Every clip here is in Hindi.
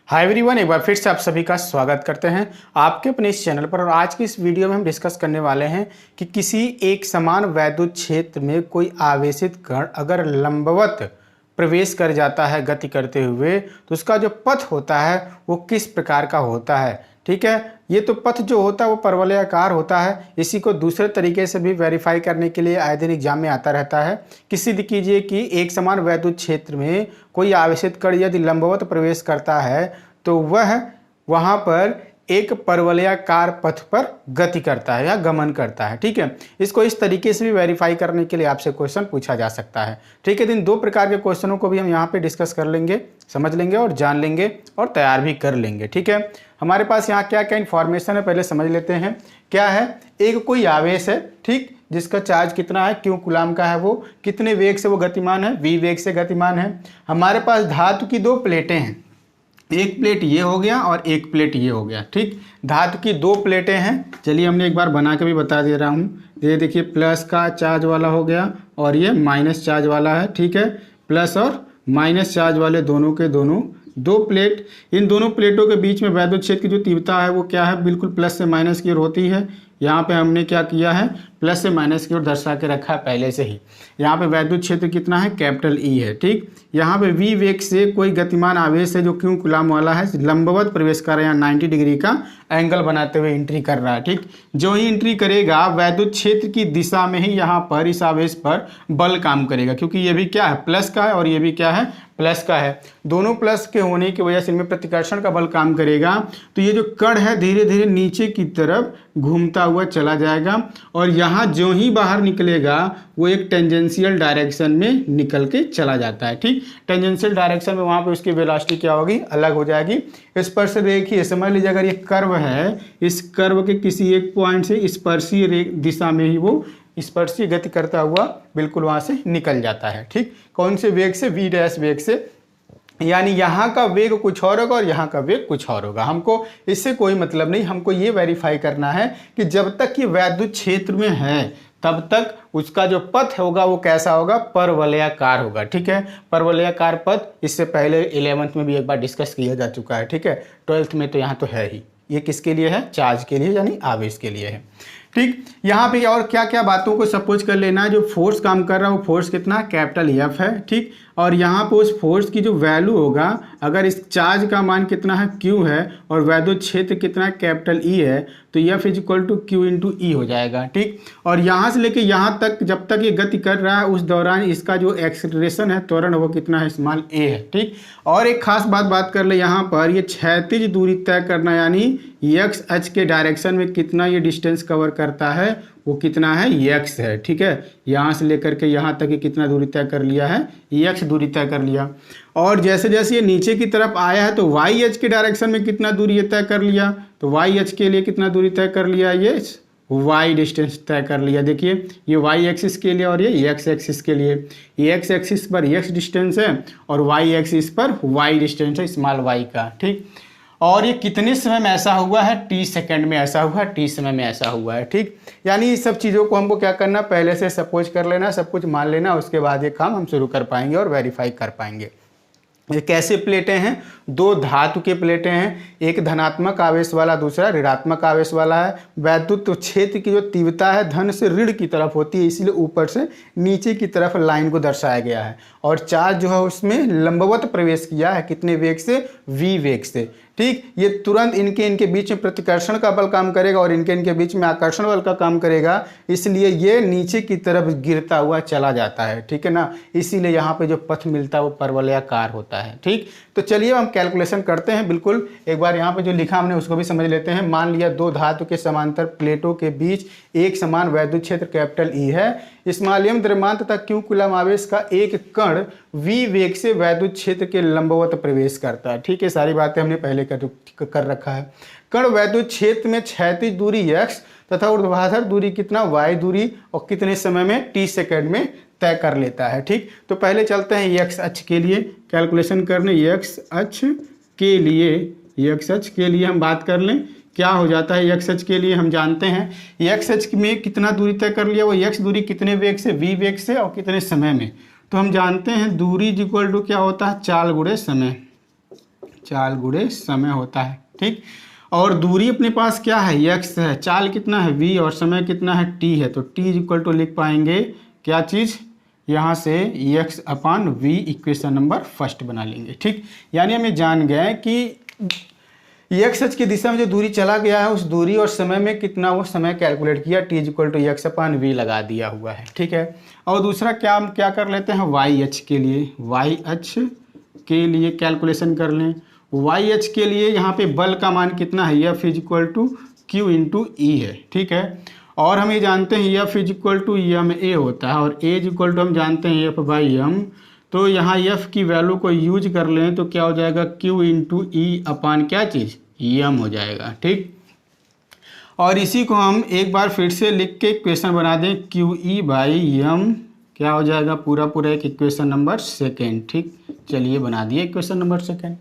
हाय एवरीवन, एक बार फिर से आप सभी का स्वागत करते हैं आपके अपने इस चैनल पर। और आज की इस वीडियो में हम डिस्कस करने वाले हैं कि किसी एक समान वैद्युत क्षेत्र में कोई आवेशित कण अगर लंबवत प्रवेश कर जाता है गति करते हुए, तो उसका जो पथ होता है वो किस प्रकार का होता है। ठीक है, ये तो पथ जो होता है वो परवलयाकार होता है। इसी को दूसरे तरीके से भी वेरीफाई करने के लिए आए दिन एग्जाम में आता रहता है कि सिद्ध कीजिए कि एक समान वैद्युत क्षेत्र में कोई आवेशित कण यदि लंबवत प्रवेश करता है तो वह वहाँ पर एक परवलयाकार पथ पर गति करता है या गमन करता है। ठीक है, इसको इस तरीके से भी वेरीफाई करने के लिए आपसे क्वेश्चन पूछा जा सकता है। ठीक है, इन दो प्रकार के क्वेश्चनों को भी हम यहाँ पे डिस्कस कर लेंगे, समझ लेंगे और जान लेंगे और तैयार भी कर लेंगे। ठीक है, हमारे पास यहाँ क्या क्या इन्फॉर्मेशन है पहले समझ लेते हैं। क्या है, एक कोई आवेश है, ठीक, जिसका चार्ज कितना है, क्यू कूलम का है, वो कितने वेग से वो गतिमान है, वी वेग से गतिमान है। हमारे पास धातु की दो प्लेटें हैं, एक प्लेट ये हो गया और एक प्लेट ये हो गया। ठीक, धातु की दो प्लेटें हैं। चलिए हमने एक बार बना के भी बता दे रहा हूँ। ये देखिए प्लस का चार्ज वाला हो गया और ये माइनस चार्ज वाला है। ठीक है, प्लस और माइनस चार्ज वाले दोनों के दोनों दो प्लेट। इन दोनों प्लेटों के बीच में वैद्युत क्षेत्र की जो तीव्रता है वो क्या है, बिल्कुल प्लस से माइनस की ओर होती है। यहाँ पे हमने क्या किया है, प्लस से माइनस की ओर दर्शा के रखा है पहले से ही। यहाँ पे वैद्युत क्षेत्र कितना है, कैपिटल ई है। ठीक, यहाँ पे वी वेग से कोई गतिमान आवेश है जो क्यू कूलम वाला है, लंबवत प्रवेश कर रहा है, 90 डिग्री का एंगल बनाते हुए एंट्री कर रहा है। ठीक, जो ही एंट्री करेगा वैद्युत क्षेत्र की दिशा में ही यहाँ पर इस आवेश पर बल काम करेगा, क्योंकि ये भी क्या है, प्लस का है और ये भी क्या है, प्लस का है। दोनों प्लस के होने की वजह से इनमें प्रतिकर्षण का बल काम करेगा। तो ये जो कण है धीरे धीरे नीचे की तरफ घूमता हुआ चला जाएगा और यहाँ जो ही बाहर निकलेगा वो एक टेंजेंशियल डायरेक्शन में निकल के चला जाता है। ठीक, टेंजेंशियल डायरेक्शन में वहाँ पे उसकी वेलोसिटी क्या होगी, अलग हो जाएगी। इस पर से देखिए, समझ लीजिए अगर ये कर्व है, इस कर्व के किसी एक पॉइंट से स्पर्शीय दिशा में ही वो स्पर्शीय गति करता हुआ बिल्कुल वहाँ से निकल जाता है। ठीक, कौन से वेग से, वी डैश वेग से, यानी यहाँ का वेग कुछ और होगा और यहाँ का वेग कुछ और होगा। हमको इससे कोई मतलब नहीं, हमको ये वेरीफाई करना है कि जब तक ये वैद्युत क्षेत्र में है तब तक उसका जो पथ होगा वो कैसा होगा, परवलयाकार होगा। ठीक है, परवलयाकार पथ इससे पहले 11th में भी एक बार डिस्कस किया जा चुका है। ठीक है, 12th में तो यहाँ तो है ही। ये किसके लिए है, चार्ज के लिए यानी आवेश के लिए है। ठीक, यहाँ पे और क्या क्या बातों को सपोज कर लेना है। जो फोर्स काम कर रहा है वो फोर्स कितना, कैपिटल एफ है। ठीक, और यहाँ पे उस फोर्स की जो वैल्यू होगा, अगर इस चार्ज का मान कितना है, क्यू है, और वैद्युत क्षेत्र कितना है, कैपिटल ई है, तो F is equal to Q into E हो जाएगा। ठीक, और यहाँ से लेके यहाँ तक जब तक ये गति कर रहा है उस दौरान इसका जो एक्सेलरेशन है, त्वरण, वो कितना है, स्मॉल ए है। ठीक, और एक खास बात कर ले, यहाँ पर ये क्षैतिज दूरी तय करना, यानी एक्स अक्ष के डायरेक्शन में कितना ये डिस्टेंस कवर करता है, वो कितना है, एक्स है। ठीक है, यहाँ से लेकर के यहाँ तक ये कितना दूरी तय कर लिया है, एक्स दूरी तय कर लिया। और जैसे जैसे ये नीचे की तरफ आया है तो वाई एच के डायरेक्शन में कितना दूरी ये तय कर लिया, तो वाई एच के लिए कितना दूरी तय कर लिया, ये वाई डिस्टेंस तय कर लिया। देखिए ये वाई एक्सिस के लिए और ये एक्स एक्सिस के लिए, ये एक्स एक्सिस पर एक्स डिस्टेंस है और वाई एक्सिस पर वाई डिस्टेंस है, स्मॉल वाई का। ठीक, और ये कितने समय में ऐसा हुआ है, टी सेकंड में ऐसा हुआ है, टी समय में ऐसा हुआ है। ठीक, यानी इस सब चीज़ों को हमको क्या करना, पहले से सपोज कर लेना, सब कुछ मान लेना, उसके बाद ये काम हम शुरू कर पाएंगे और वेरीफाई कर पाएंगे। ये कैसे प्लेटें हैं, दो धातु के प्लेटें हैं, एक धनात्मक आवेश वाला, दूसरा ऋणात्मक आवेश वाला है। वैद्युत क्षेत्र की जो तीव्रता है धन से ऋण की तरफ होती है, इसलिए ऊपर से नीचे की तरफ लाइन को दर्शाया गया है। और चार्ज जो है उसमें लंबवत प्रवेश किया है, कितने वेग से, वी वेग से। ठीक, ये तुरंत इनके बीच में प्रतिकर्षण का बल काम करेगा और इनके बीच में आकर्षण बल का काम करेगा, इसलिए ये नीचे की तरफ गिरता हुआ चला जाता है। ठीक है ना, इसीलिए यहाँ पे जो पथ मिलता है वो परवलयाकार होता है। ठीक, तो चलिए हम कैलकुलेशन करते हैं। बिल्कुल एक बार यहाँ पे जो लिखा हमने उसको भी समझ लेते हैं। मान लिया दो धातु के समांतर प्लेटों के बीच एक समान वैद्युत क्षेत्र कैपिटल ई है। स्मॉलियम द्रव्यमान तथा क्यू कूलम आवेश का एक कण वी वेग से वैद्युत क्षेत्र के लंबवत प्रवेश करता है। ठीक है, सारी बातें हमने पहले कर रखा है। कण वैद्युत क्षेत्र में क्षैतिज दूरी x तथा ऊर्ध्वाधर दूरी कितना, y दूरी, और कितने समय में, t सेकंड में तय कर लेता है। ठीक, तो पहले चलते हैं x अक्ष के लिए कैलकुलेशन करने। x अक्ष के लिए हम बात कर लें, क्या हो जाता है x अक्ष के लिए। हम जानते हैं x अक्ष में कितना दूरी तय कर लिया, वो x दूरी कितने वेग से, v वेग से, और कितने समय में। तो हम जानते हैं दूरी इक्वल टू क्या होता है, चाल गुणे समय। चाल गुणे समय होता है। ठीक, और दूरी अपने पास क्या है, x है, चाल कितना है v और समय कितना है t है, तो t इज इक्वल टू लिख पाएंगे क्या चीज़, यहाँ से x अपान v इक्वेशन नंबर फर्स्ट बना लेंगे। ठीक, यानी हम ये जान गए कि एक्स अक्ष की दिशा में जो दूरी चला गया है उस दूरी और समय में कितना वो समय कैलकुलेट किया, T is equal to X upon V लगा दिया हुआ है। ठीक है, और दूसरा क्या हम क्या कर लेते हैं, वाई अक्ष के लिए, वाई अक्ष के लिए कैलकुलेशन कर लें। वाई अक्ष के लिए यहाँ पे बल का मान कितना है, F is equal to Q into E है। ठीक है, और हम ये जानते हैं F is equal to M A होता है और ए इज इक्वल टू हम जानते हैं एफ बाई एम। तो यहाँ एफ की वैल्यू को यूज कर लें तो क्या हो जाएगा, क्यू इंटू ई अपान क्या चीज़, एम हो जाएगा। ठीक, और इसी को हम एक बार फिर से लिख के इक्वेशन बना दें, क्यू ई बाई एम क्या हो जाएगा, पूरा पूरा एक इक्वेशन नंबर सेकेंड। ठीक, चलिए बना दिए इक्वेशन नंबर सेकेंड।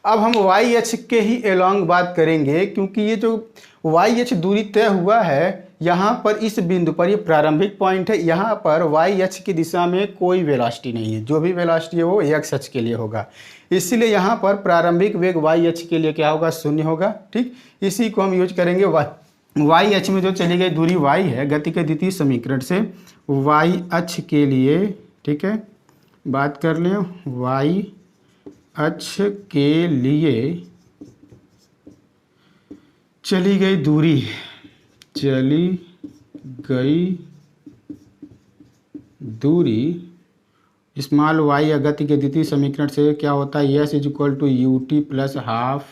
अब हम वाई एच के ही एलोंग बात करेंगे, क्योंकि ये जो वाई एच दूरी तय हुआ है यहाँ पर इस बिंदु पर, ये प्रारंभिक पॉइंट है, यहाँ पर वाई एच की दिशा में कोई वेलोसिटी नहीं है, जो भी वेलोसिटी है वो एक्स एच के लिए होगा, इसलिए यहाँ पर प्रारंभिक वेग वाई एच के लिए क्या होगा, शून्य होगा। ठीक, इसी को हम यूज करेंगे वाई एच में जो चली गई दूरी वाई है, गति के द्वितीय समीकरण से वाई अक्ष के लिए, ठीक है, बात कर लें वाई अक्ष के लिए चली गई दूरी, चली गई दूरी स्मॉल वाई या गति के द्वितीय समीकरण से क्या होता है, S is equal to U T plus half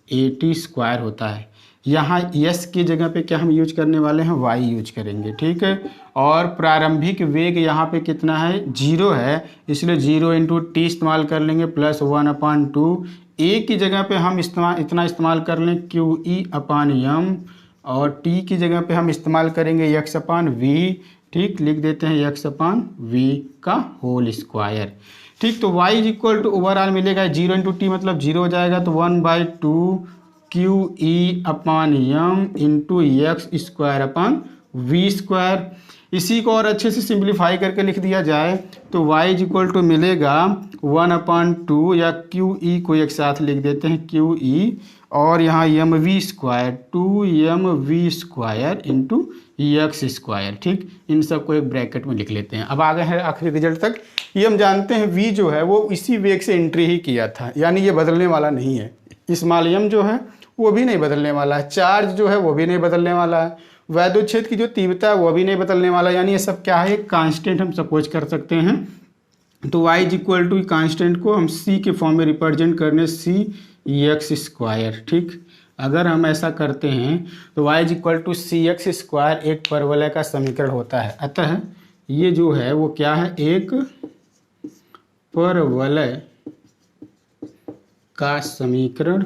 A T square होता है। यहाँ एस की जगह पे क्या हम यूज करने वाले हैं, वाई यूज करेंगे। ठीक है, और प्रारंभिक वेग यहाँ पे कितना है, जीरो है, इसलिए जीरो इंटू टी इस्तेमाल कर लेंगे प्लस वन अपान टू। ए की जगह पे हम इतना इस्तेमाल कर लें क्यू ई अपान एम, और टी की जगह पे हम इस्तेमाल करेंगे एक्स अपान वी। ठीक, लिख देते हैं एक्स अपान वी का होल स्क्वायर। ठीक, तो y is equal to overall मिलेगा जीरो इंटू टी मतलब जीरो हो जाएगा, तो 1/2 Q E upon M into X square upon V square. इसी को और अच्छे से सिंप्लीफाई करके लिख दिया जाए तो y इज इक्वल टू मिलेगा 1/2 या क्यू ई को एक साथ लिख देते हैं क्यू ई, और यहाँ M V square 2mv square into X square. ठीक, इन सबको एक ब्रैकेट में लिख लेते हैं। अब आ गए हैं आखिरी रिजल्ट तक। ये हम जानते हैं v जो है वो इसी वेग से एंट्री ही किया था, यानी ये बदलने वाला नहीं है। स्मॉल m जो है वो भी नहीं बदलने वाला है, चार्ज जो है वो भी नहीं बदलने वाला है, वैद्युत क्षेत्र की जो तीव्रता है वो भी नहीं बदलने वाला, यानी ये सब क्या है, कांस्टेंट हम सपोज कर सकते हैं। तो y is equal to constant को हम c के फॉर्म में रिप्रेजेंट करने c एक्स स्क्वायर। ठीक, अगर हम ऐसा करते हैं तो y is equal to C X square एक परवलय का समीकरण होता है। अतः ये जो है वो क्या है, एक परवलय का समीकरण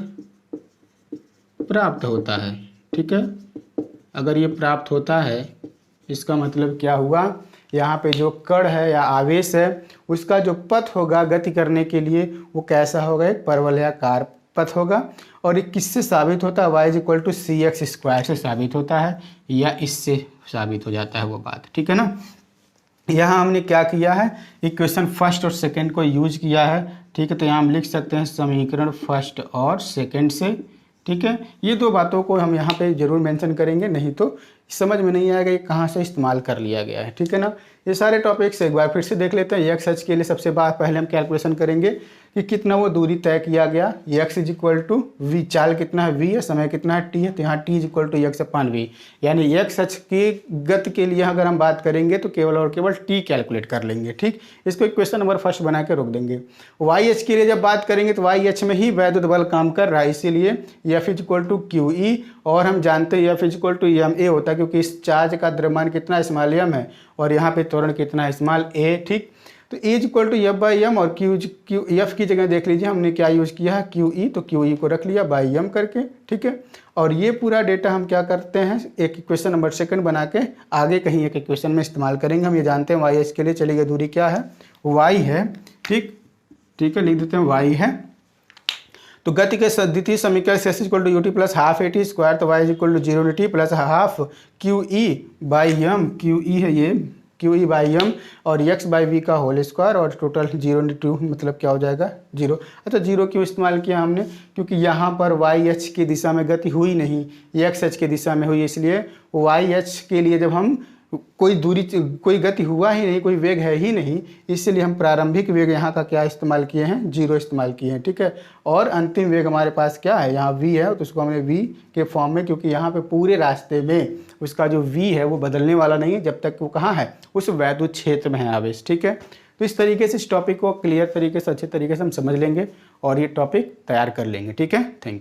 प्राप्त होता है। ठीक है, अगर ये प्राप्त होता है इसका मतलब क्या हुआ, यहाँ पे जो कण है या आवेश है उसका जो पथ होगा गति करने के लिए वो कैसा होगा, एक परवलयाकार पथ होगा। और ये किससे साबित होता है, y is equal to C X square से साबित होता है, या इससे साबित हो जाता है वो बात। ठीक है ना, यहाँ हमने क्या किया है, इक्वेशन फर्स्ट और सेकंड को यूज किया है। ठीक है, तो यहाँ हम लिख सकते हैं समीकरण फर्स्ट और सेकंड से। ठीक है, ये दो बातों को हम यहाँ पे जरूर मेंशन करेंगे, नहीं तो समझ में नहीं आएगा ये कहाँ से इस्तेमाल कर लिया गया है। ठीक है ना, ये सारे टॉपिक्स एक बार फिर से देख लेते हैं। एक्स एच के लिए सबसे पहले हम कैलकुलेशन करेंगे कि कितना वो दूरी तय किया गया, X is equal to V, चाल कितना है वी है, समय कितना है टी है, तो यहाँ T is equal to X upon V, यानी एक्स एच की गति के लिए अगर हम बात करेंगे तो केवल और केवल टी कैलकुलेट कर लेंगे। ठीक, इसको इक्वेशन नंबर फर्स्ट बना के रोक देंगे। वाई एच के लिए जब बात करेंगे तो वाई एच में ही वैद्युत बल काम कर रहा है, इसीलिए F is equal to Q E, और हम जानते हैं F is equal to M A होता है, क्योंकि इस चार्ज का द्रव्यमान कितना स्मॉल एम है और यहाँ पे त्वरण कितना स्मॉल ए। ठीक, तो E equal to F by M, और क्यू एफ की जगह देख लीजिए हमने क्या यूज़ किया है, क्यू ई, तो क्यू ई को रख लिया बाई एम करके। ठीक है, और ये पूरा डेटा हम क्या करते हैं, एक इक्वेशन नंबर सेकंड बना के आगे कहीं एक इक्वेशन में इस्तेमाल करेंगे। हम ये जानते हैं वाई एच के लिए चली गई दूरी क्या है, वाई है। ठीक, ठीक है, लिख देते हैं वाई है। तो गति के द्वितीय समीकरण से S equal to U T plus half A T square, तो Y is equal to zero T plus half Q E by M, Q E है ये Q/m और x/v का होल स्क्वायर और टोटल 0 × 2 मतलब क्या हो जाएगा 0। अच्छा 0 क्यों इस्तेमाल किया हमने, क्योंकि यहाँ पर y h की दिशा में गति हुई नहीं, x h की दिशा में हुई, इसलिए y h के लिए जब हम कोई गति हुआ ही नहीं, कोई वेग है ही नहीं, इसलिए हम प्रारंभिक वेग यहाँ का क्या इस्तेमाल किए हैं 0 इस्तेमाल किए हैं। ठीक है, और अंतिम वेग हमारे पास क्या है यहाँ v है, तो उसको हमने v के फॉर्म में, क्योंकि यहाँ पे पूरे रास्ते में उसका जो v है वो बदलने वाला नहीं है जब तक वो कहाँ है उस वैद्युत क्षेत्र में है आवेश। ठीक है, तो इस तरीके से इस टॉपिक को क्लियर तरीके से अच्छे तरीके से हम समझ लेंगे और ये टॉपिक तैयार कर लेंगे। ठीक है, थैंक यू।